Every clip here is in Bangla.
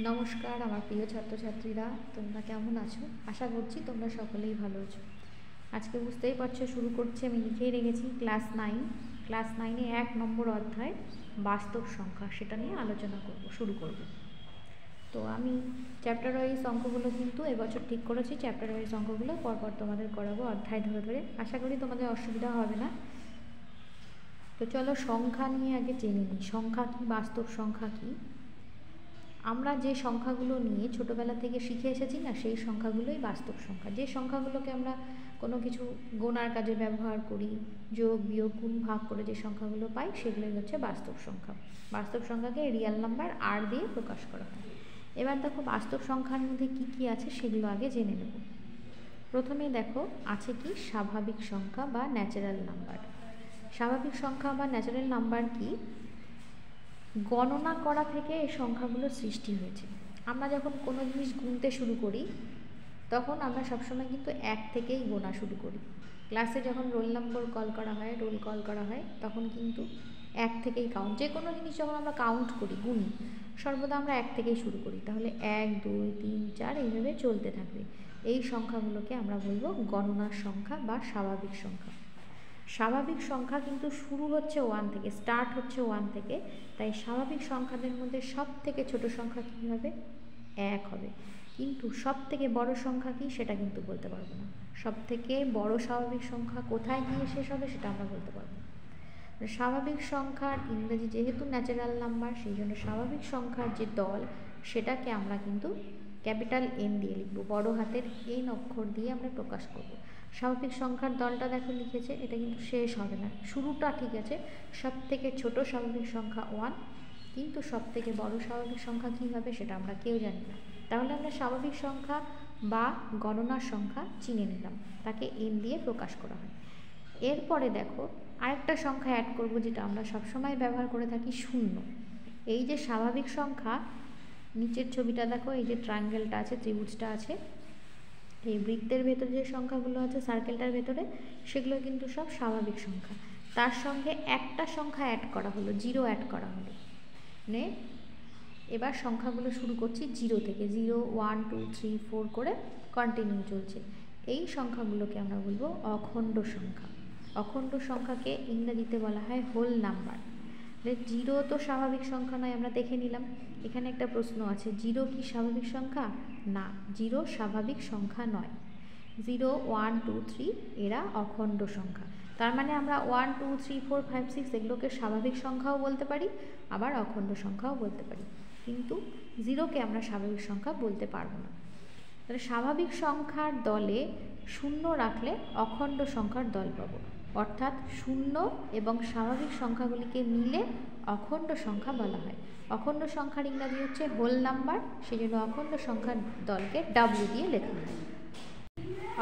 নমস্কার আমার প্রিয় ছাত্রছাত্রীরা, তোমরা কেমন আছো? আশা করছি তোমরা সকলেই ভালো আছো। আজকে বুঝতেই পারছো, শুরু করছি, আমি লিখেই রেখেছি ক্লাস 9-এ 1 নম্বর অধ্যায় বাস্তব সংখ্যা, সেটা নিয়ে আলোচনা শুরু করব। তো আমি চ্যাপ্টার ওয়াইজ অঙ্কগুলো কিন্তু এবছর ঠিক করেছি, চ্যাপ্টার ওয়াইজ অঙ্কগুলো পরপর তোমাদের করাবো অধ্যায় ধরে ধরে। আশা করি তোমাদের অসুবিধা হবে না। তো চলো সংখ্যা নিয়ে আগে জেনে নিই। সংখ্যা কী, বাস্তব সংখ্যা কী। আমরা যে সংখ্যাগুলো নিয়ে ছোটোবেলা থেকে শিখে এসেছি না, সেই সংখ্যাগুলোই বাস্তব সংখ্যা। যে সংখ্যাগুলোকে আমরা কোনো কিছু গোনার কাজে ব্যবহার করি, যোগ বিয়োগ গুণ ভাগ করে যে সংখ্যাগুলো পাই, সেগুলোই হচ্ছে বাস্তব সংখ্যা। বাস্তব সংখ্যাকে রিয়েল নাম্বার আর দিয়ে প্রকাশ করা হয়। এবার দেখো বাস্তব সংখ্যার মধ্যে কি কি আছে সেগুলো আগে জেনে নেব। প্রথমে দেখো আছে কি স্বাভাবিক সংখ্যা বা ন্যাচারাল নাম্বার। স্বাভাবিক সংখ্যা বা ন্যাচারাল নাম্বার কি? গণনা করা থেকে এই সংখ্যাগুলো সৃষ্টি হয়েছে। আমরা যখন কোনো জিনিস গুনতে শুরু করি তখন আমরা সবসময় কিন্তু 1 থেকেই গোনা শুরু করি। ক্লাসে যখন রোল কল করা হয় তখন কিন্তু 1 থেকেই কাউন্ট, যে কোনো জিনিস যখন আমরা কাউন্ট করি, গুনি, সর্বদা আমরা 1 থেকেই শুরু করি। তাহলে 1 2 3 4 এইভাবে চলতে থাকবে। এই সংখ্যাগুলোকে আমরা বলবো গণনার সংখ্যা বা স্বাভাবিক সংখ্যা। স্বাভাবিক সংখ্যা কিন্তু শুরু হচ্ছে 1 থেকে, স্টার্ট হচ্ছে 1 থেকে। তাই স্বাভাবিক সংখ্যাদের মধ্যে সব থেকে ছোট সংখ্যা কী হবে? 1 হবে। কিন্তু সব থেকে বড় সংখ্যা কী সেটা কিন্তু বলতে পারবো না। সব থেকে বড় স্বাভাবিক সংখ্যা কোথায় গিয়ে শেষ হবে সেটা আমরা বলতে পারবো না। স্বাভাবিক সংখ্যার ইংরেজি যেহেতু ন্যাচারাল নাম্বার, সেই জন্য স্বাভাবিক সংখ্যার যে দল সেটাকে আমরা কিন্তু ক্যাপিটাল এন দিয়ে লিখব, বড় হাতের এন অক্ষর দিয়ে আমরা প্রকাশ করব। স্বাভাবিক সংখ্যার দলটা দেখো লিখেছে, এটা কিন্তু শেষ হবে না, শুরুটা ঠিক আছে। সব থেকে ছোট স্বাভাবিক সংখ্যা 1, কিন্তু সব থেকে বড় স্বাভাবিক সংখ্যা কী হবে সেটা আমরা কেউ জানি না। তাহলে আমরা স্বাভাবিক সংখ্যা বা গণনার সংখ্যা চিনে নিলাম, তাকে এন দিয়ে প্রকাশ করা হয়। এরপরে দেখো আরেকটা সংখ্যা অ্যাড করব, যেটা আমরা সবসময় ব্যবহার করে থাকি, 0। এই যে স্বাভাবিক সংখ্যা, নিচের ছবিটা দেখো, এই যে ট্রায়াঙ্গেলটা আছে, ত্রিভুজটা আছে, এই বৃত্তের ভেতরে যে সংখ্যাগুলো আছে সার্কেলটার ভেতরে, সেগুলো কিন্তু সব স্বাভাবিক সংখ্যা। তার সঙ্গে একটা সংখ্যা অ্যাড করা হলো, 0 অ্যাড করা হলো। মানে এবার সংখ্যাগুলো শুরু করছি 0 থেকে, 0 1 2 3 4 করে কন্টিনিউ চলছে। এই সংখ্যাগুলোকে আমরা বলবো অখণ্ড সংখ্যা। অখণ্ড সংখ্যাকে ইংরেজিতে বলা হয় হোল নাম্বার। 0 তো স্বাভাবিক সংখ্যা নয়, আমরা দেখে নিলাম। এখানে একটা প্রশ্ন আছে, 0 কি স্বাভাবিক সংখ্যা? না, 0 স্বাভাবিক সংখ্যা নয়। 0 1 2 3 এরা অখণ্ড সংখ্যা। তার মানে আমরা 1 2 3 4 5 6 এগুলোকে স্বাভাবিক সংখ্যাও বলতে পারি, আবার অখণ্ড সংখ্যাও বলতে পারি, কিন্তু 0কে আমরা স্বাভাবিক সংখ্যা বলতে পারবো না। তাহলে স্বাভাবিক সংখ্যার দলে 0 রাখলে অখণ্ড সংখ্যার দল পাবো, অর্থাৎ 0 এবং স্বাভাবিক সংখ্যাগুলিকে মিলে অখণ্ড সংখ্যা বলা হয়। অখণ্ড সংখ্যার ইংরাজি হচ্ছে হোল নাম্বার, সেই জন্য অখণ্ড সংখ্যার দলকে W দিয়ে লেখা হয়।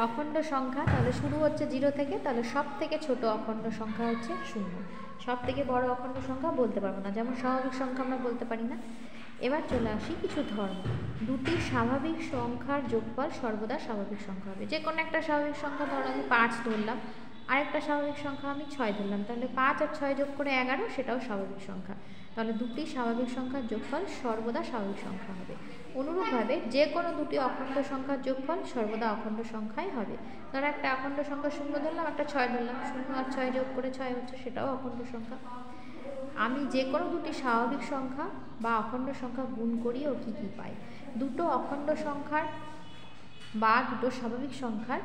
অখণ্ড সংখ্যা তাহলে শুরু হচ্ছে 0 থেকে, তাহলে সব থেকে ছোট অখণ্ড সংখ্যা হচ্ছে 0। সব থেকে বড় অখণ্ড সংখ্যা বলতে পারবো না, যেমন স্বাভাবিক সংখ্যা আমরা বলতে পারি না। এবার চলে আসি কিছু ধর্ম। দুটি স্বাভাবিক সংখ্যার যোগফল সর্বদা স্বাভাবিক সংখ্যা হবে। যে কোনো একটা স্বাভাবিক সংখ্যা, ধরো আমি 5 ধরলাম, আরেকটা স্বাভাবিক সংখ্যা আমি 6 ধরলাম, তাহলে 5 আর 6 যোগ করে 11, সেটাও স্বাভাবিক সংখ্যা। তাহলে দুটি স্বাভাবিক সংখ্যার যোগফল সর্বদা স্বাভাবিক সংখ্যা হবে। অনুরূপভাবে যে কোনো দুটি অখণ্ড সংখ্যার যোগফল সর্বদা অখণ্ড সংখ্যাই হবে। ধরো একটা অখণ্ড সংখ্যা 0 ধরলাম, একটা 6 ধরলাম, 0 আর 6 যোগ করে 6 হচ্ছে, সেটাও অখণ্ড সংখ্যা। আমি যে কোনো দুটি স্বাভাবিক সংখ্যা বা অখণ্ড সংখ্যা গুণ করিও কী কী পাই? দুটো অখণ্ড সংখ্যার বা দুটো স্বাভাবিক সংখ্যার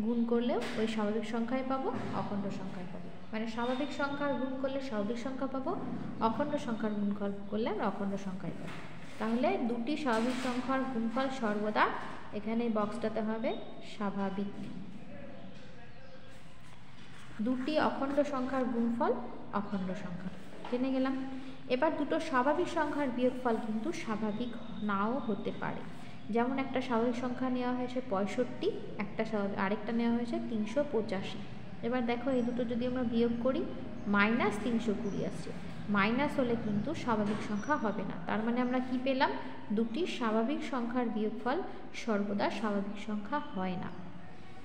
গুণ করলেও ওই স্বাভাবিক সংখ্যাই পাবো, অখণ্ড সংখ্যায় পাবো। মানে স্বাভাবিক সংখ্যার গুণ করলে স্বাভাবিক সংখ্যা পাবো, অখণ্ড সংখ্যার গুণ করলে আমরা অখণ্ড সংখ্যায় পাবো। তাহলে দুটি স্বাভাবিক সংখ্যার গুণফল সর্বদা, এখানে বক্সটাতে হবে স্বাভাবিক। দুটি অখণ্ড সংখ্যার গুণফল অখণ্ড সংখ্যা, জেনে গেলাম। এবার দুটো স্বাভাবিক সংখ্যার বিয়োগফল কিন্তু স্বাভাবিক নাও হতে পারে। যেমন একটা স্বাভাবিক সংখ্যা নেওয়া হয়েছে 65, আরেকটা নেওয়া হয়েছে 385। এবার দেখো এই দুটো যদি আমরা বিয়োগ করি, -320 আসছে। মাইনাস হলে কিন্তু স্বাভাবিক সংখ্যা হবে না। তার মানে আমরা কি পেলাম? দুটি স্বাভাবিক সংখ্যার বিয়োগফল সর্বদা স্বাভাবিক সংখ্যা হয় না।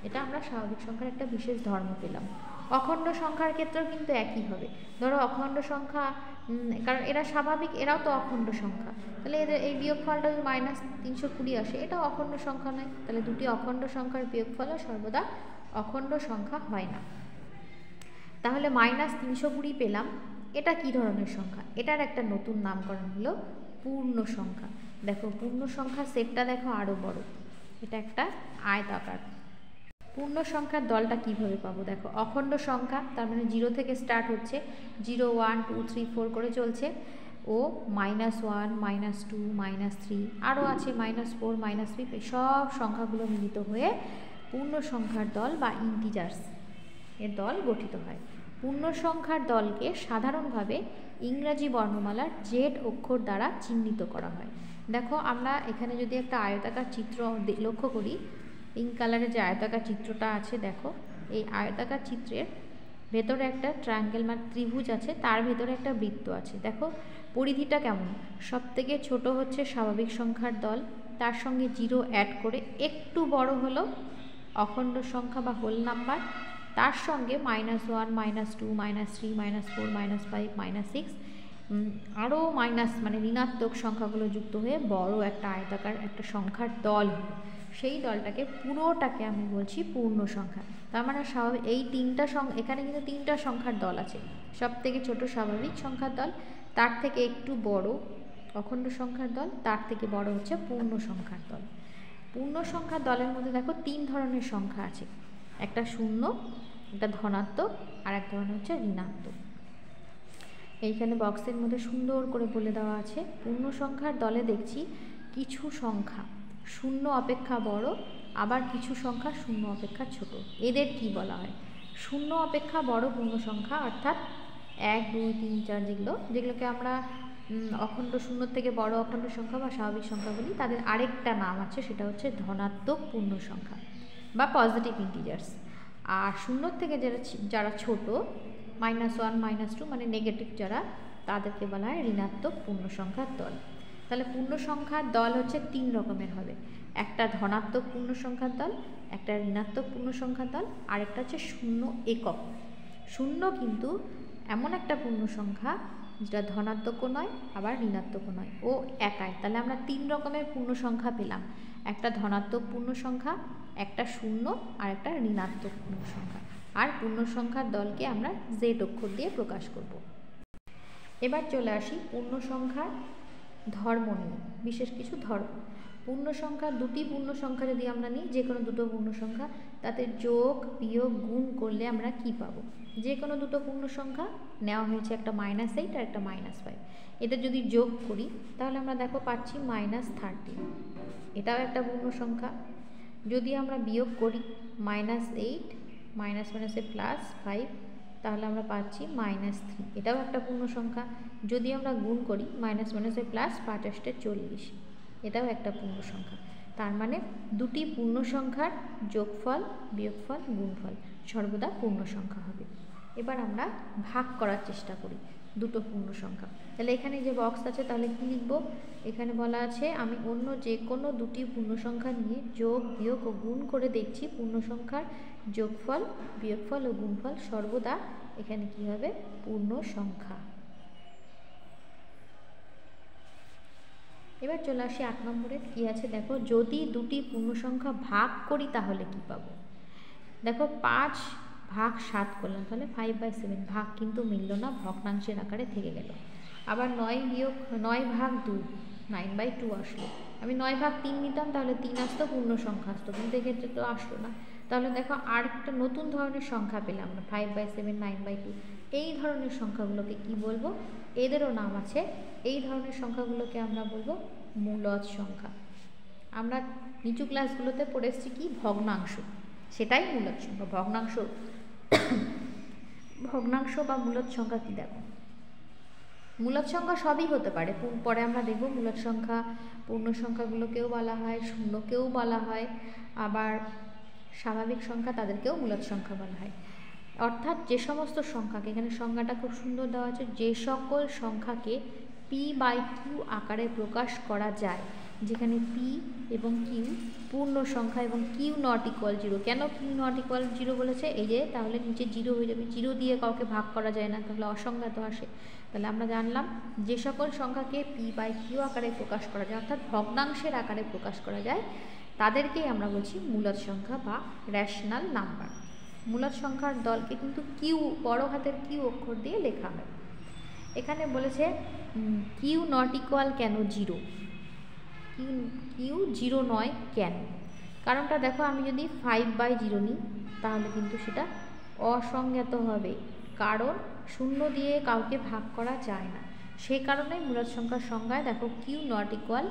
এটা আমরা স্বাভাবিক সংখ্যার একটা বিশেষ ধর্ম পেলাম। অখণ্ড সংখ্যার ক্ষেত্রেও কিন্তু একই হবে। ধরো অখণ্ড সংখ্যা, কারণ এরা স্বাভাবিক, এরাও তো অখণ্ড সংখ্যা, তাহলে এদের এই বিয়োগফলটা যদি -320 আসে, এটাও অখণ্ড সংখ্যা নয়, তাহলে দুটি অখণ্ড সংখ্যার বিয়োগফলও সর্বদা অখণ্ড সংখ্যা হয় না। তাহলে -320 পেলাম, এটা কি ধরনের সংখ্যা? এটার একটা নতুন নামকরণ হলো পূর্ণ সংখ্যা। দেখো পূর্ণ সংখ্যার সেটটা দেখো আরও বড়, এটা একটা আয়তাকার। পূর্ণ সংখ্যার দলটা কিভাবে পাবো? দেখো অখণ্ড সংখ্যা, তার মানে 0 থেকে স্টার্ট হচ্ছে, 0 1 2 3 4 করে চলছে, ও -1 -2 -3 আরও আছে -4 -3, সব সংখ্যাগুলো মিলিত হয়ে পূর্ণ সংখ্যার দল বা ইন্টিজার্স এর দল গঠিত হয়। পূর্ণ সংখ্যার দলকে সাধারণভাবে ইংরাজি বর্ণমালার জেড অক্ষর দ্বারা চিহ্নিত করা হয়। দেখো আমরা এখানে যদি একটা আয়তাকার চিত্র লক্ষ্য করি, পিঙ্ক কালারের যে আয়তাকার চিত্রটা আছে, দেখো এই আয়তাকার চিত্রের ভেতরে একটা ট্রায়াঙ্গেল মানে ত্রিভুজ আছে, তার ভেতরে একটা বৃত্ত আছে। দেখো পরিধিটা কেমন, সব থেকে ছোট হচ্ছে স্বাভাবিক সংখ্যার দল, তার সঙ্গে 0 অ্যাড করে একটু বড় হলো অখণ্ড সংখ্যা বা হোল নাম্বার, তার সঙ্গে -1 -2 -3 -4 -5 -6 আরও মাইনাস মানে ঋণাত্মক সংখ্যাগুলো যুক্ত হয়ে বড় একটা আয়তাকার একটা সংখ্যার দল হলো, সেই দলটাকে পুরোটাকে আমি বলছি পূর্ণ সংখ্যা। তার মানে স্বাভাবিক এই এখানে কিন্তু 3টা সংখ্যার দল আছে, সব থেকে ছোট স্বাভাবিক সংখ্যার দল, তার থেকে একটু বড় অখণ্ড সংখ্যার দল, তার থেকে বড় হচ্ছে পূর্ণ সংখ্যার দল। পূর্ণ সংখ্যার দলের মধ্যে দেখো 3 ধরনের সংখ্যা আছে, একটা শূন্য, একটা ধনাত্মক, আর এক ধরনের হচ্ছে ঋণাত্মক। এইখানে বক্সের মধ্যে সুন্দর করে বলে দেওয়া আছে। পূর্ণ সংখ্যার দলে দেখছি কিছু সংখ্যা শূন্য অপেক্ষা বড়, আবার কিছু সংখ্যা শূন্য অপেক্ষা ছোট। এদের কি বলা হয়? শূন্য অপেক্ষা বড় পূর্ণ সংখ্যা, অর্থাৎ 1 2 3 4 যেগুলোকে আমরা অখণ্ড শূন্য থেকে বড় অখণ্ড সংখ্যা বা স্বাভাবিক সংখ্যা বলি, তাদের আরেকটা নাম আছে, সেটা হচ্ছে ধনাত্মক পূর্ণ সংখ্যা বা পজিটিভ ইন্টিজার্স। আর শূন্যর থেকে যারা ছোট -1 -2 মানে নেগেটিভ যারা, তাদেরকে বলা হয় ঋণাত্মক পূর্ণ সংখ্যার দল। তাহলে পূর্ণ সংখ্যার দল হচ্ছে 3 রকমের হবে, একটা ধনাত্মক পূর্ণ সংখ্যার দল, একটা ঋণাত্মক পূর্ণ সংখ্যার দল, আর একটা হচ্ছে শূন্য একক। শূন্য কিন্তু এমন একটা পূর্ণ সংখ্যা যেটা ধনাত্মকও নয় আবার ঋণাত্মকও নয়, ও একাই। তাহলে আমরা 3 রকমের পূর্ণ সংখ্যা পেলাম, একটা ধনাত্মক পূর্ণ সংখ্যা, একটা শূন্য, আর একটা ঋণাত্মক পূর্ণ সংখ্যা। আর পূর্ণ সংখ্যার দলকে আমরা জেড অক্ষর দিয়ে প্রকাশ করব। এবার চলে আসি পূর্ণ সংখ্যার ধর্ম নিয়ে, বিশেষ কিছু ধর্ম। পূর্ণ সংখ্যা, দুটি পূর্ণ সংখ্যা যদি আমরা নিই, যে কোনো দুটো পূর্ণ সংখ্যা, তাতে যোগ বিয়োগ গুণ করলে আমরা কি পাবো? যে কোনো দুটো পূর্ণ সংখ্যা নেওয়া হয়েছে, একটা -8 আর একটা -5, এটা যদি যোগ করি তাহলে আমরা দেখো পাচ্ছি -13, এটাও একটা পূর্ণ সংখ্যা। যদি আমরা বিয়োগ করি -8 -5, তাহলে আমরা পাচ্ছি -3, এটাও একটা পূর্ণ সংখ্যা। যদি আমরা গুণ করি -5 + 40, এটাও একটা পূর্ণ সংখ্যা। তার মানে দুটি পূর্ণ সংখ্যার যোগফল বিয়োগফল গুণফল সর্বদা পূর্ণ সংখ্যা হবে। এবার আমরা ভাগ করার চেষ্টা করি দুটো পূর্ণ সংখ্যা। তাহলে এখানে যে বক্স আছে, তাহলে কি লিখব? এখানে বলা আছে আমি অন্য যে কোনো দুটি পূর্ণ সংখ্যা নিয়ে যোগ বিয়োগ ও গুণ করে দেখছি পূর্ণ সংখ্যার যোগফল বিয়োগফল ও গুণফল সর্বদা এখানে কি হবে? পূর্ণ সংখ্যা। এবার চলে আসি 8 নম্বরে, কি আছে দেখো, যদি দুটি পূর্ণ সংখ্যা ভাগ করি তাহলে কি পাবো? দেখো 5 ভাগ 7 করলাম, তাহলে 5/7, ভাগ কিন্তু মিলল না, ভগ্নাংশের আকারে থেকে গেল। আবার 9 ভাগ 2, 9/2 আসলো। আমি 9 ভাগ 3 নিতাম, তাহলে 3 আসতো, পূর্ণ সংখ্যা আসতো, কিন্তু এক্ষেত্রে তো আসলো না। তাহলে দেখো আর একটা নতুন ধরনের সংখ্যা পেলাম আমরা, 5/7, 9/2। এই ধরনের সংখ্যাগুলোকে কি বলবো? এদেরও নাম আছে। এই ধরনের সংখ্যাগুলোকে আমরা বলবো মূলদ সংখ্যা। আমরা নিচু ক্লাসগুলোতে পড়ে এসেছি কি? ভগ্নাংশ, সেটাই মূলদ সংখ্যা। ভগ্নাংশ বা মূলদ সংখ্যা কি? দেখো মূলদ সংখ্যা সবই হতে পারে, পরে আমরা দেখব মূলদ সংখ্যা পূর্ণ সংখ্যাগুলোকেও বলা হয়, শূন্যকেও বলা হয়, আবার স্বাভাবিক সংখ্যা তাদেরকেও মূলদ সংখ্যা বলা হয়। অর্থাৎ যে সমস্ত সংখ্যাকে, এখানে সংজ্ঞাটা খুব সুন্দর দেওয়া আছে, যে সকল সংখ্যাকে p/q আকারে প্রকাশ করা যায় যেখানে পি এবং কিউ পূর্ণ সংখ্যা এবং কিউ নট ইকুয়াল 0। কেন কিউ নট ইকুয়াল 0 বলেছে? এই যে তাহলে নিচে 0 হয়ে যাবে, 0 দিয়ে কাউকে ভাগ করা যায় না, তাহলে অসংজ্ঞাত আসে। তাহলে আমরা জানলাম যে সকল সংখ্যাকে পি বাই কিউ আকারে প্রকাশ করা যায়, অর্থাৎ ভগ্নাংশের আকারে প্রকাশ করা যায়, তাদেরকেই আমরা বলছি মূলদ সংখ্যা বা রেশনাল নাম্বার। মূলদ সংখ্যার দলকে কিন্তু কিউ, বড় হাতের কিউ অক্ষর দিয়ে লেখা হয়। এখানে বলেছে কিউ নট ইকুয়াল কেন 0, কিউ 0 নয় কেন? কারণটা দেখো, আমি যদি 5/0 নিই তাহলে কিন্তু সেটা অসংজ্ঞাত হবে, কারণ 0 দিয়ে কাউকে ভাগ করা যায় না। সেই কারণে মূলদ সংখ্যার সংজ্ঞায় দেখো কিউ নট ইকুয়াল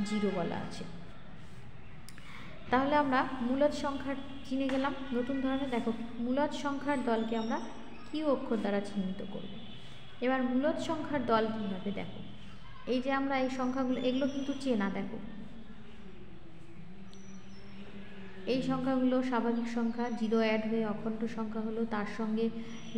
0 বলা আছে। তাহলে আমরা মূলদ সংখ্যার চিনে গেলাম। নতুন ধরনের দেখো মূলদ সংখ্যার দলকে আমরা কিউ অক্ষর দ্বারা চিহ্নিত করব। এবার মূলদ সংখ্যার দল কী হবে দেখো, এই যে আমরা এই সংখ্যাগুলো, এগুলো কিন্তু চেনা, দেখো এই সংখ্যাগুলো স্বাভাবিক সংখ্যা, 0 অ্যাড হয়ে অখণ্ড সংখ্যা হলো, তার সঙ্গে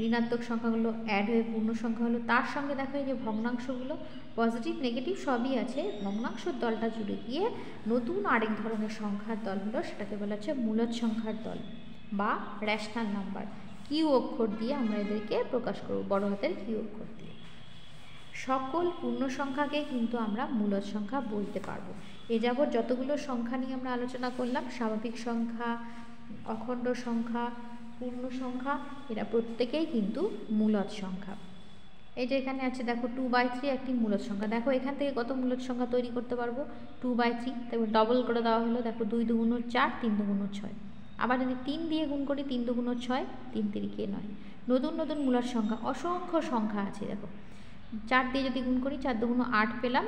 ঋণাত্মক সংখ্যাগুলো অ্যাড হয়ে পূর্ণ সংখ্যা হলো, তার সঙ্গে দেখো এই যে ভগ্নাংশগুলো পজিটিভ নেগেটিভ সবই আছে, ভগ্নাংশের দলটা জুড়ে গিয়ে নতুন আরেক ধরনের সংখ্যার দল হলো, সেটাকে বলা হচ্ছে মূলদ সংখ্যার দল বা রেশনাল নাম্বার। কিউ অক্ষর দিয়ে আমরা এদেরকে প্রকাশ করব, বড় হাতের কিউ অক্ষর দিয়ে। সকল পূর্ণ সংখ্যাকে কিন্তু আমরা মূলদ সংখ্যা বলতে পারবো। এ যাবৎ যতগুলো সংখ্যা নিয়ে আমরা আলোচনা করলাম, স্বাভাবিক সংখ্যা, অখণ্ড সংখ্যা, পূর্ণ সংখ্যা, এরা প্রত্যেকেই কিন্তু মূলদ সংখ্যা। এই যে এখানে আছে দেখো 2/3 একটি মূলদ সংখ্যা। দেখো এখান থেকে কত মূলদ সংখ্যা তৈরি করতে পারবো? 2/3, তারপর ডবল করে দেওয়া হলো, দেখো 2 2 4, 3 2 6। আবার যদি 3 দিয়ে গুণ করি, 3 2 6, 3 3 9। নতুন নতুন মূলদ সংখ্যা, অসংখ্য সংখ্যা আছে। দেখো 4 দিয়ে যদি গুণ করি, 4 2 8 পেলাম,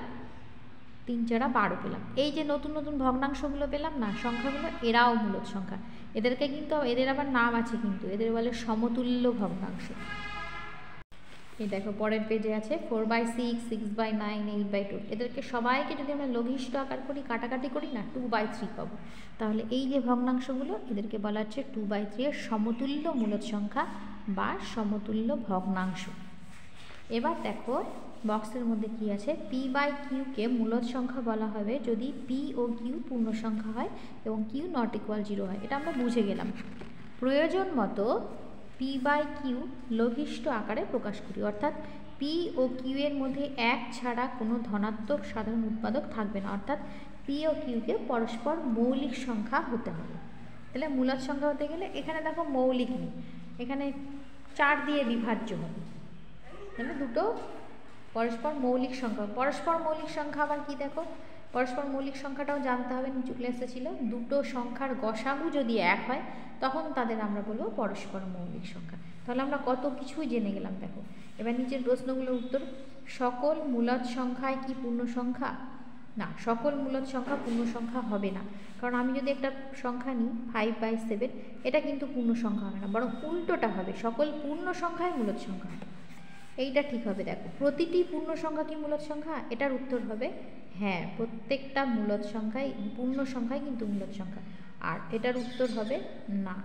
3 4 12 পেলাম। এই যে নতুন নতুন ভগ্নাংশগুলো পেলাম না, সংখ্যাগুলো, এরাও মূলদ সংখ্যা। এদেরকে কিন্তু, এদের আবার নাম আছে কিন্তু, এদের বলে সমতুল্য ভগ্নাংশ। এই দেখো পরের পেজে আছে 4/6, 6/9, 8/2। এদেরকে সবাইকে যদি আমরা লঘিষ্ঠ আকার করি, কাটাকাটি করি না, 2/3 পাবো। তাহলে এই যে ভগ্নাংশগুলো, এদেরকে বলা হচ্ছে 2/3 এর সমতুল্য মূলদ সংখ্যা বা সমতুল্য ভগ্নাংশ। এবার দেখো বক্সের মধ্যে কি আছে, পি বাই কিউকে মূলদ সংখ্যা বলা হবে যদি পি ও কিউ পূর্ণ সংখ্যা হয় এবং কিউ নট ইকুয়াল 0 হয়। এটা আমরা বুঝে গেলাম। প্রয়োজন মতো পি বাই কিউ লঘিষ্ঠ আকারে প্রকাশ করি, অর্থাৎ পি ও কিউ এর মধ্যে এক ছাড়া কোনো ধনাত্মক সাধারণ উৎপাদক থাকবে না, অর্থাৎ পি ও কিউকে পরস্পর মৌলিক সংখ্যা হতে হবে। তাহলে মূলদ সংখ্যা হতে গেলে এখানে দেখো মৌলিক নেই, এখানে 4 দিয়ে বিভাজ্য হবে, তাহলে দুটো পরস্পর মৌলিক সংখ্যা। পরস্পর মৌলিক সংখ্যা আবার কি দেখো, পরস্পর মৌলিক সংখ্যাটাও জানতে হবে, নিচু ক্লাসে ছিল। দুটো সংখ্যার গসাগু যদি এক হয় তখন তাদের আমরা বলবো পরস্পর মৌলিক সংখ্যা। তাহলে আমরা কত কিছুই জেনে গেলাম। দেখো এবার নিচের প্রশ্নগুলোর উত্তর। সকল মূলদ সংখ্যায় কি পূর্ণ সংখ্যা? না, সকল মূলদ সংখ্যা পূর্ণ সংখ্যা হবে না, কারণ আমি যদি একটা সংখ্যা নিই 5/7, এটা কিন্তু পূর্ণ সংখ্যা হবে না, বরং উল্টোটা হবে, সকল পূর্ণ সংখ্যায় মূলদ সংখ্যা হবে। এইটা ঠিক হবে। দেখো প্রতিটি পূর্ণ সংখ্যা কি মূলদ সংখ্যা? এটার উত্তর হবে হ্যাঁ, প্রত্যেকটা মূলদ সংখ্যায়, পূর্ণ সংখ্যায় কিন্তু মূলদ সংখ্যা। আর এটার উত্তর হবে না।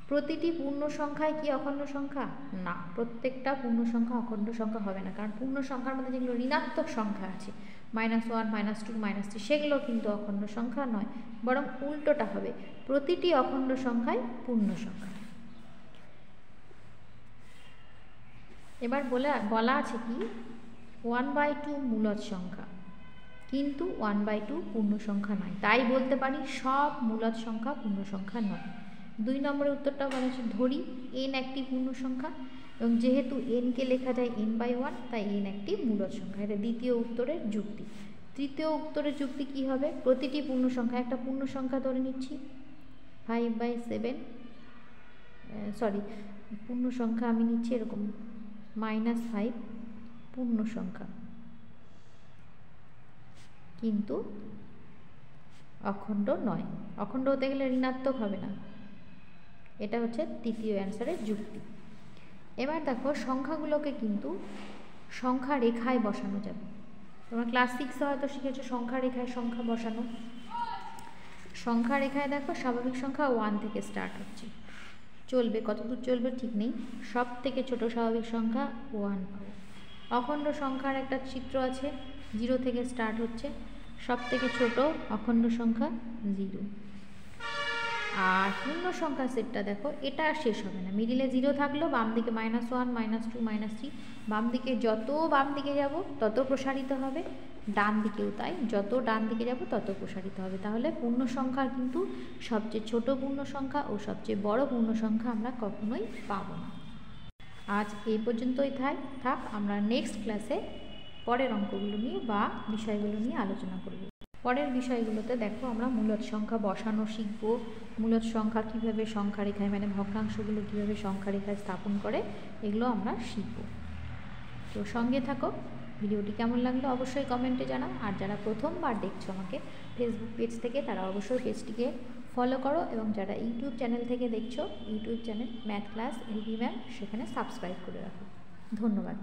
প্রতিটি পূর্ণ সংখ্যায় কি অখণ্ড সংখ্যা? না, প্রত্যেকটা পূর্ণ সংখ্যা অখণ্ড সংখ্যা হবে না, কারণ পূর্ণ সংখ্যার মধ্যে যেগুলো ঋণাত্মক সংখ্যা আছে, -1, -2, -3, সেগুলো কিন্তু অখণ্ড সংখ্যা নয়, বরং উল্টোটা হবে, প্রতিটি অখণ্ড সংখ্যায় পূর্ণ সংখ্যা। এবার বলা আছে কি 1/2 মূলদ সংখ্যা, কিন্তু 1/2 পূর্ণ সংখ্যা নয়, তাই বলতে পারি সব মূলদ সংখ্যা পূর্ণ সংখ্যা নয়। 2 নম্বরের উত্তরটা বলা হচ্ছে ধরি n একটি পূর্ণ সংখ্যা এবং যেহেতু n-কে লেখা যায় n/1, তাই n একটি মূলদ সংখ্যা। এটা দ্বিতীয় উত্তরের যুক্তি। তৃতীয় উত্তরের যুক্তি কি হবে? প্রতিটি পূর্ণ সংখ্যা, একটা পূর্ণ সংখ্যা ধরে নিচ্ছি 5/7, সরি পূর্ণ সংখ্যা আমি নিচ্ছি এরকম -5 পূর্ণ সংখ্যা, কিন্তু অখণ্ড নয়। অখণ্ড হতে গেলে ঋণাত্মক হবে না। এটা হচ্ছে তৃতীয় অ্যান্সারের যুক্তি। এবার দেখো সংখ্যাগুলোকে কিন্তু সংখ্যা রেখায় বসানো যাবে। তোমরা ক্লাস 6-এ হয়তো শিখেছো সংখ্যা রেখায় সংখ্যা বসানো। সংখ্যা রেখায় দেখো স্বাভাবিক সংখ্যা 1 থেকে স্টার্ট হচ্ছে, চলবে, কতদূর চলবে ঠিক নেই, সব থেকে ছোট স্বাভাবিক সংখ্যা 1 পাবো। অখণ্ড সংখ্যার একটা চিত্র আছে, 0 থেকে স্টার্ট হচ্ছে, সব থেকে ছোট অখণ্ড সংখ্যা 0। আর পূর্ণ সংখ্যা সেটটা দেখো, এটা আর শেষ হবে না, মিডিলে 0 থাকলেও বাম দিকে -1 -2 -3, বাম দিকে যত বাম দিকে যাব তত প্রসারিত হবে, ডান দিকেও তাই, যত ডান দিকে যাব তত প্রসারিত হবে। তাহলে পূর্ণ সংখ্যার কিন্তু সবচেয়ে ছোট পূর্ণ সংখ্যা ও সবচেয়ে বড় পূর্ণ সংখ্যা আমরা কখনোই পাবো না। আজ এই পর্যন্তই থাক, আমরা নেক্সট ক্লাসে পরের অঙ্কগুলো নিয়ে বা বিষয়গুলো নিয়ে আলোচনা করব। পরের বিষয়গুলোতে দেখো আমরা মূলদ সংখ্যা বসানো শিখব, মূলদ সংখ্যা কীভাবে সংখ্যা রেখায় মানে ভগ্নাংশগুলো কীভাবে সংখ্যা রেখায় স্থাপন করে এগুলো আমরা শিখব। তো সঙ্গে থাকো। ভিডিওটি কেমন লাগলো অবশ্যই কমেন্টে জানাও। আর যারা প্রথমবার দেখছো আমাকে ফেসবুক পেজ থেকে, তারা অবশ্যই পেজটিকে ফলো করো, এবং যারা ইউটিউব চ্যানেল থেকে দেখছো, YouTube channel math class LB ma'am, সেখানে সাবস্ক্রাইব করে রাখো। ধন্যবাদ।